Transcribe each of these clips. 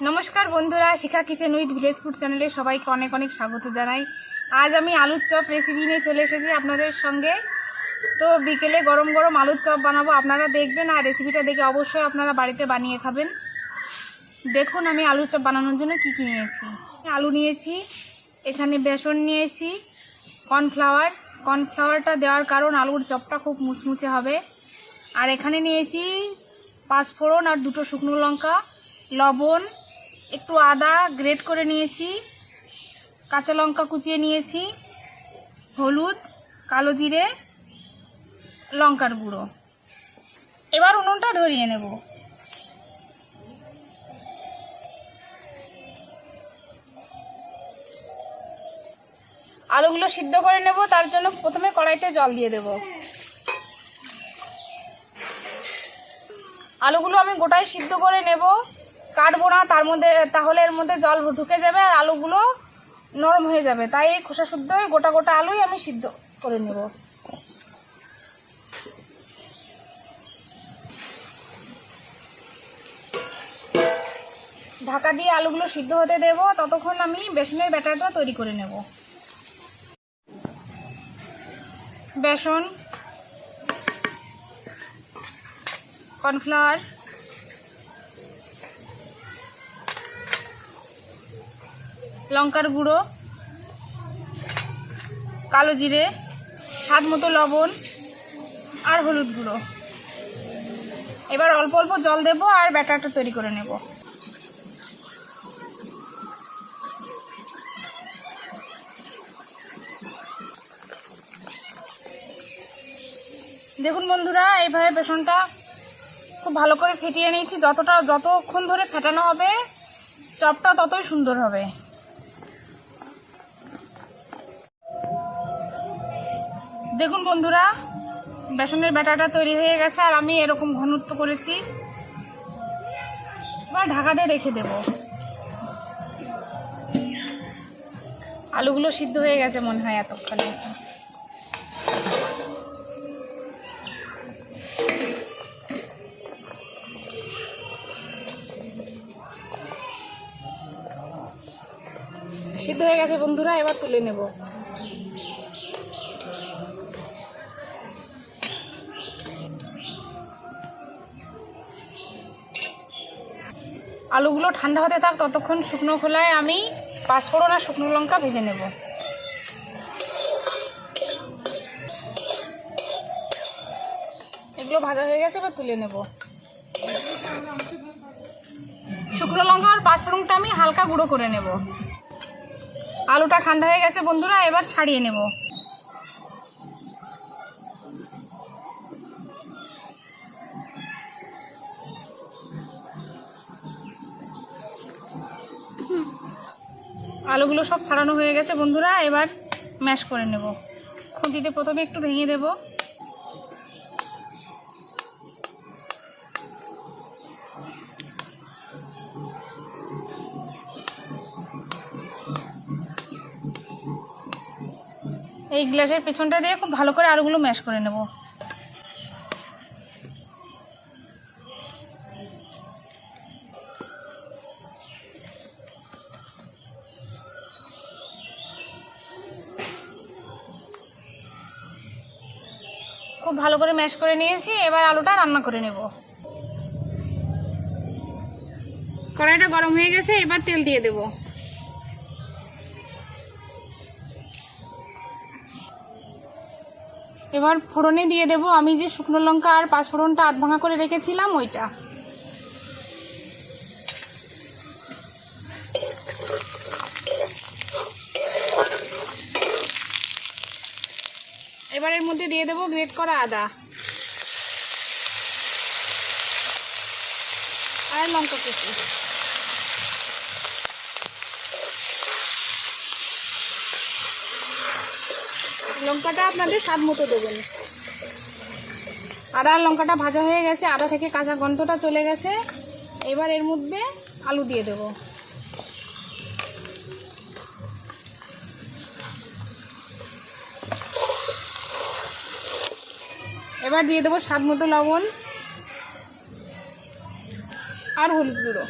नमस्कार बंधुरा शिखा kitchen with village food चैनले सबाइके अनेक अनेक स्वागत जानाई। आज आमी आलुर चप रेसिपि निये चले एसेछि आपनादेर संगे। तो बिकेले गरम गरम आलुर चप बानाबो, आपनारा देखबेन और रेसिपिटा देखे अवश्यई आपनारा बाड़ीते बानिये खाबेन। देखुन आमी आलुर चप बानानोर जोन्नो कि कि नियेछि। आलू नियेछि, एखाने बेसन नियेछि, कर्नफ्लावरटा देওয়ার कारण आलुर चपटा खूब मुचमुचे हबे। और एखाने नियेछि पाँचफोड़न और दुटो शुकनो लंका, लवण, एकटू आदा ग्रेट करे नियेछि, काँचा लंका कुचिए नियेछि, हलुद, कालो जिरे, लंकार गुड़ो। एबार उनुनटा धरिए नेब। आलुगुलो सिद्ध करे नेब, तार जोन्नो प्रथमे कड़ाईते जल दिए देब। आलुगुलो आमी गोटाई सिद्ध करे नेब, काटबो ना, तार मध्य ताहले एर मध्य जल ढुके जाबे और आलुगुलो नरम हो जाबे। ताई खोसा शुद्ध गोटा गोटा आलुई आमी सिद्ध करे नेब। ढाका दिए आलुगुलो सिद्ध होते देब, ततक्षण आमी बेसनेर बैटारटा तैरी करे नेब। बेसन, कर्नफ्लावर, लंकार गुड़ो, कालो जिरे, स्वाद मतो लवण और हलुद गुड़ो। एबार अल्प अल्प जल देब और बैटारटा तैरी करे नेब। देखुन बंधुरा এইভাবে বেসনটা খুব ভালো করে ফেটিয়ে নিয়েছি। যতক্ষণ ধরে ফেটানো হবে চপটা ততই সুন্দর হবে। দেখুন বন্ধুরা বেসনের ব্যাটারটা তৈরি হয়ে গেছে আর আমি এরকম ঘনত্ব করেছি। এবার ঢাকা দিয়ে রেখে দেব। আলুগুলো সিদ্ধ হয়ে গেছে মনে হয় এতক্ষণে। সিদ্ধ হয়ে গেছে বন্ধুরা, এবার তুলে নেব। आलूगुलो ठंडा होते थाक, ततक्षण शुकनो खोलाय आमी पाँचफोड़न और शुकनो लंका भेजे नेब। एगुलो भाजा हो गेছে, এবার তুলে নেব। शुकनो लंका और पाँचफोड़नটা আমি হালকা গুঁড়ো করে নেব। आलूटा ठंडा हो गेছে बंधुरा, एबार छाड़िए नेब। आलूगुलो सब छाड़ानो हो गेছে बंधुरा, एबार मैश करे नेब। खुंतीते प्रथमे एकटू भेंगे देब। এই গ্লাসের পেছনটা দিয়ে খুব ভালো করে আলুগুলো ম্যাশ করে নেব। খুব ভালো করে ম্যাশ করে নিয়েছি, এবার আলুটা রান্না করে নেব। কড়াইটা গরম হয়ে গেছে, এবার তেল দিয়ে দেব। এবার ফোড়নে দিয়ে দেব আমি যে শুকনো লঙ্কা আর পাঁচফোড়নটা আধ ভাঙা করে রেখেছিলাম ওইটা। এবার এর মধ্যে দিয়ে দেব গ্রেট করা আদা আর লঙ্কা কুচি। লঙ্কাটা আপনাদের স্বাদ মতো দেবেন। আদা আর লঙ্কাটা ভাজা হয়ে গেছে, আদা থেকে কাঁচা গন্ধটা চলে গেছে। এবার এর মধ্যে আলু দিয়ে দেব। এবার দিয়ে দেব স্বাদ মতো লবণ और हलुद गुड़ो।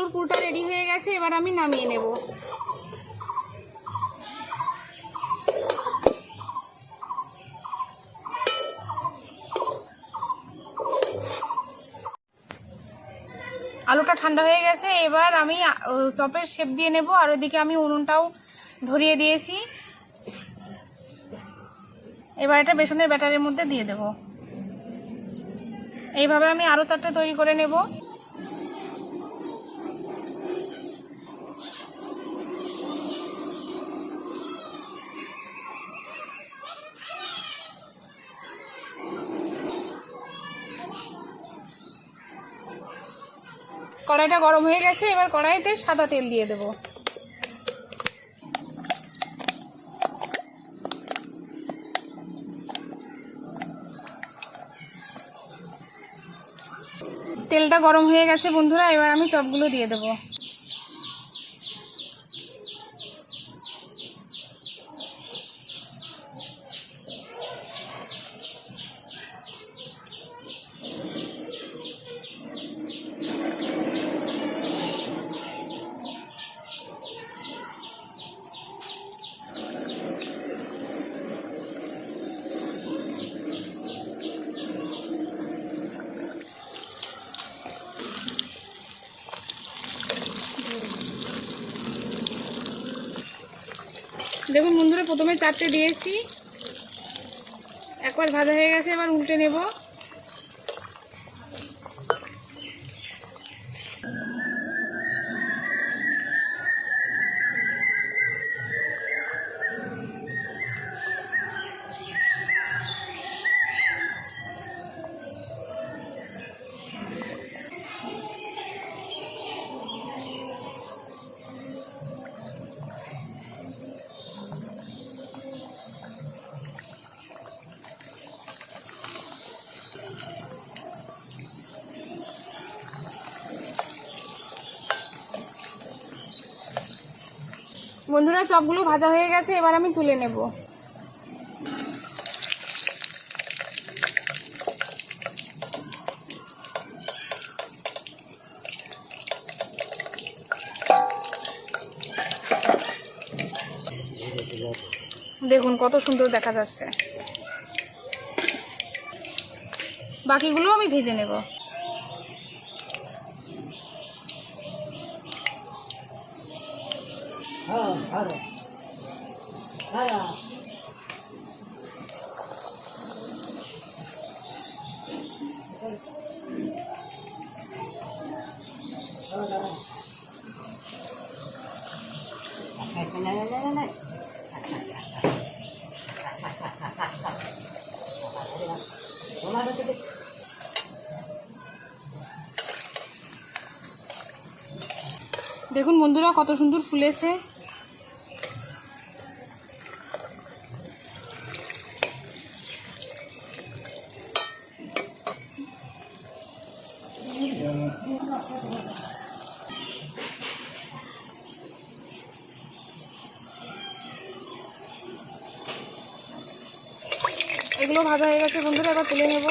আলুর পুরটা রেডি হয়ে গেছে, এবার আমি নামিয়ে নেব। আলুটা ঠান্ডা হয়ে গেছে, এবার আমি চপের শেপ দিয়ে নেব। আর ওইদিকে আমি উনুনটাও ধরিয়ে দিয়েছি। এবার এটা বেসনের ব্যাটারের মধ্যে দিয়ে দেব। এইভাবে আমি আরও 4টে তৈরি করে নেব। কড়াইটা গরম হয়ে গেছে, এবার কড়াইতে সাদা তেল দিয়ে দেব। তেলটা গরম হয়ে গেছে বন্ধুরা, এবার আমি চপগুলো দিয়ে দেব। দেখুন বন্ধুরা, প্রথমে 4টে দিয়েছি, একবার ভাজা হয়ে গেছে, এবার উল্টে নেব। বন্ধুরা, চপগুলো ভাজা হয়ে গেছে, এবার আমি তুলে নেব। দেখুন কত সুন্দর দেখা যাচ্ছে। বাকিগুলো আমি ভেজে নেব। দেখুন বন্ধুরা কত সুন্দর ফুলেছে। এগুলো ভাজা হয়ে গেছে বন্ধুরা, এবার তুলে নেব।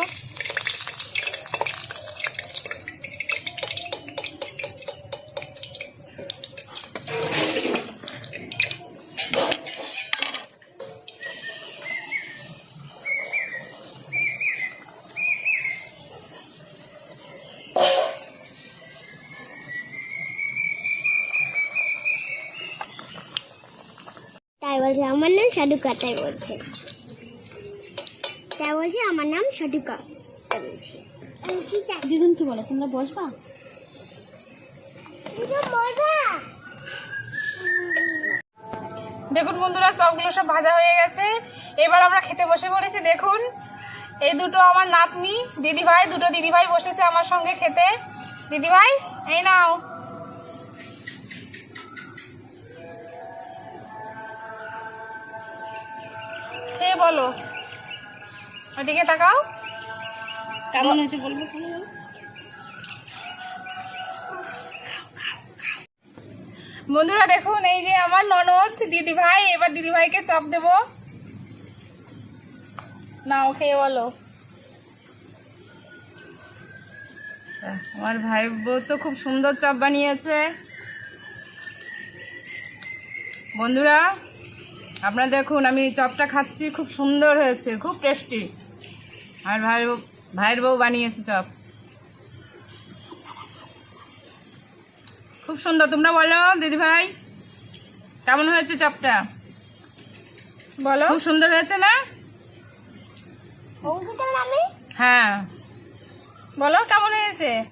তাই বলছে আমার নাম সাধুকা, তাই বলছে আমার নাম সাধুকা, তাই বলছে। দিদুন কি বলে, তোমরা বসবা? দেখুন বন্ধুরা, চপগুলো সব ভাজা হয়ে গেছে, এবার আমরা খেতে বসে পড়েছি। দেখুন এই দুটো আমার নাতনি দিদিভাই, দুটো দিদিভাই বসেছে আমার সঙ্গে খেতে। দিদিভাই এই নাও। খেয়ে বলো, ওদিকে তাকাও, কেমন হয়েছে বলবো। বন্ধুরা দেখুন, এই যে আমার ননদ দিদিভাই, এবার দিদিভাইকে চপ দেব। নাও খেয়ে বলো। আমার ভাই বউ তো খুব সুন্দর চপ বানিয়েছে। বন্ধুরা আপনারা দেখুন, আমি চপটা খাচ্ছি, খুব সুন্দর হয়েছে, খুব টেস্টি। আর ভাইয়ের বউ বানিয়েছে চপ, খুব সুন্দর। তোমরা বলো দিদি ভাই, কেমন হয়েছে চপটা? বলো, খুব সুন্দর হয়েছে না? হ্যাঁ, বলো কেমন হয়েছে?